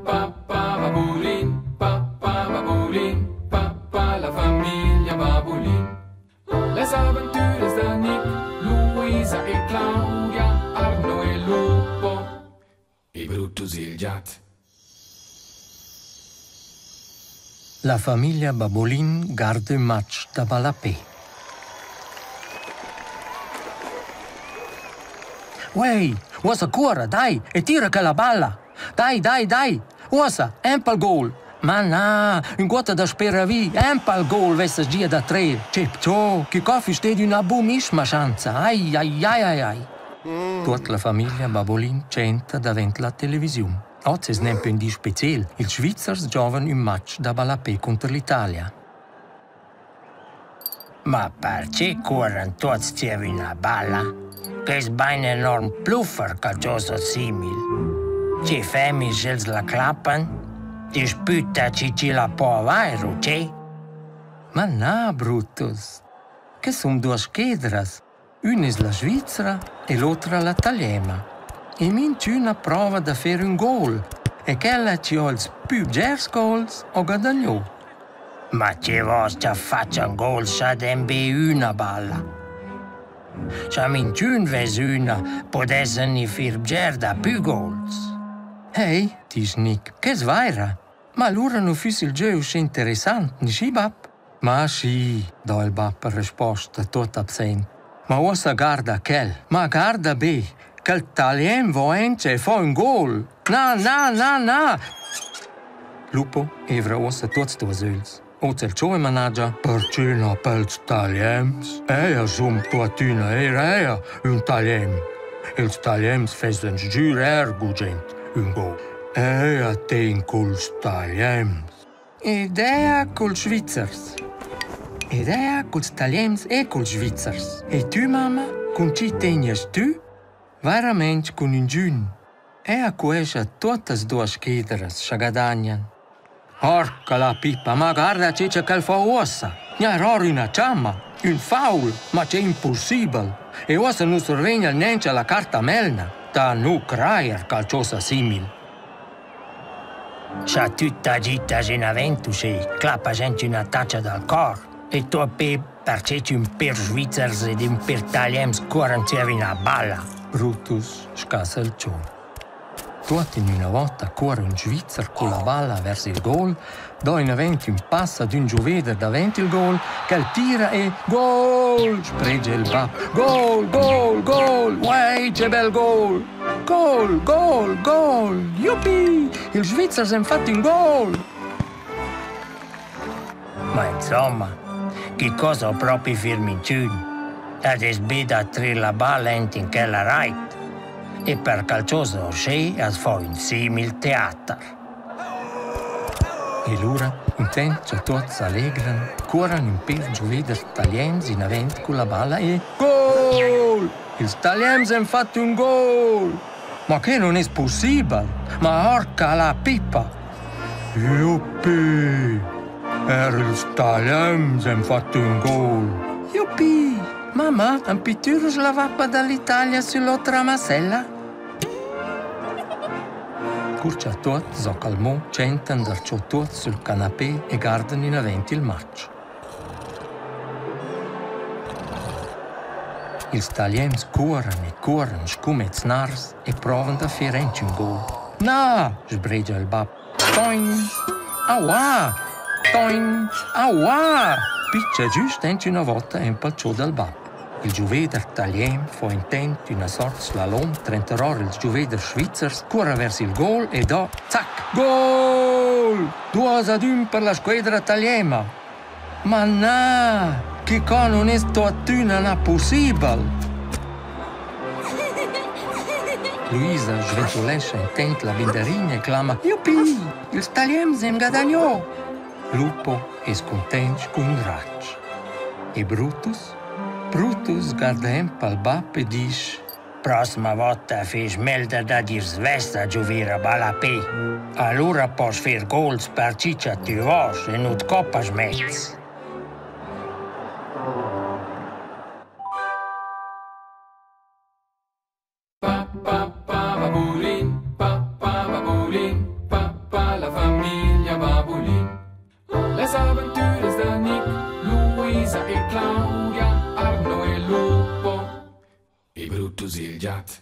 papà, la famiglia Babbolin. Les avventuras de Nick, Luisa e Claudia, Arno e Lupo, e Brutus e il gat. La famiglia Babbolin guarda un match da Balapè. Uè, uosa corra, dai, e tira che la balla. Dai, uosa, empal gol. Ma no, un gota da speravi, empal gol vesse gia da tre. Cepto, che coffi stedi una buonissima chance. Ai. Tutta la famiglia Babbolin centa davanti la televisione. Oggi è un po' speciale. I svizzeri giocano un match da Balapè contro l'Italia. Ma perché corrono tutti tieni una balla? Che è ben enorme pluffer calcioso simile. Ci femi se la clappano? Ti sputta ci la può avere, c'è? Ma no, Brutus. Che sono due schedras. Una è la Svizzera e l'altra l'italiana. E minci una prova da fare un gol. E quella ci ha il più gers gols o guadagnò. Ma ci vostra faccia un gol sa dembe una balla. Se minci un ves una, potesse ne far gerda più gols. Ehi, dice Nick, che svaira. Ma allora non fosse il gioco interessante, non si, bab? Ma sì, dà il bab risposta tutta absente. Ma ossa guarda quel, ma guarda beh, che il talien voente e fa un gol. No. Lupo evra ossa tutti due zuls. Oza il giovane manager, perché non pels taliens? Som tuatina era un talien. Els taliens fesen giur ergugent un gol. Ten culs taliens. Idea col Svizzers. Idea culs taliens e culs Svizzers. E tu, mamma, con ci tenies tu? Veramente con un giun. A questa tutte due schedras si guadagnano. Porca la pippa, ma guarda c'è che fa ossa. Ne rori una ciamma, un foul, ma c'è impossibile. E ossa non sorvegna neanche la carta melna. Da nu craier calciosa simil. Se tutta gitta in avventu si clappa gente una taccia dal cor. E tu perché un per Svizzers ed un per Taliems corrono una balla. Brutus scassa il ciò. Tutti in una volta corre un Svizzer con la balla verso il gol, da in avanti un passo di un gioveder davanti il gol, che il tira e gol! Spregia il bab. Gol! Uè, che bel gol! Gol! Yuppie! Il Svizzero si è fatto un gol! Ma insomma, che cosa ho proprio firminciuto? Ed è sbida a tre la balla in quella right. E per calcioso c'è a fare un simil teatro. E l'ora, intanto tutti allegrano, corrono un per gioveder italiani in avanti con la balla e gol! I italiani hanno fatto un gol! Ma che non è possibile! Ma orca la pippa! Yuppie! Gli italiani hanno fatto un gol! Yuppie! Mamma, un pitturo slavappa dall'Italia sull'altra masella? Curcia tutti, so calmò, centan darciò tutti sul canapè e guardano in avanti il match. Gli italiani corrono, scumez nars e provano a fare un gol. No! Sbregia il bab. Toin! Aua! Piccia giusto una volta e impalciò dal bab. Il gioveder italiano fa intento una sorta slalom, 30 ore il gioveder svizzers, corre verso il gol e da, zac, gol! 2-1 per la squadra italiana. Ma no, che cosa non è stato possibile? Luisa sventolesce intento la banderina e clama «Yuppie! Gli italiani hanno guadagnato!» Lupo è scontento con un raccio. E Brutus guarda al bab e dice Prossima volta fai meglio da dir svesta giovere Balapè. Allora posso fare gols per ciccia tu vas e non ti coppas mezz. brutto silgiat.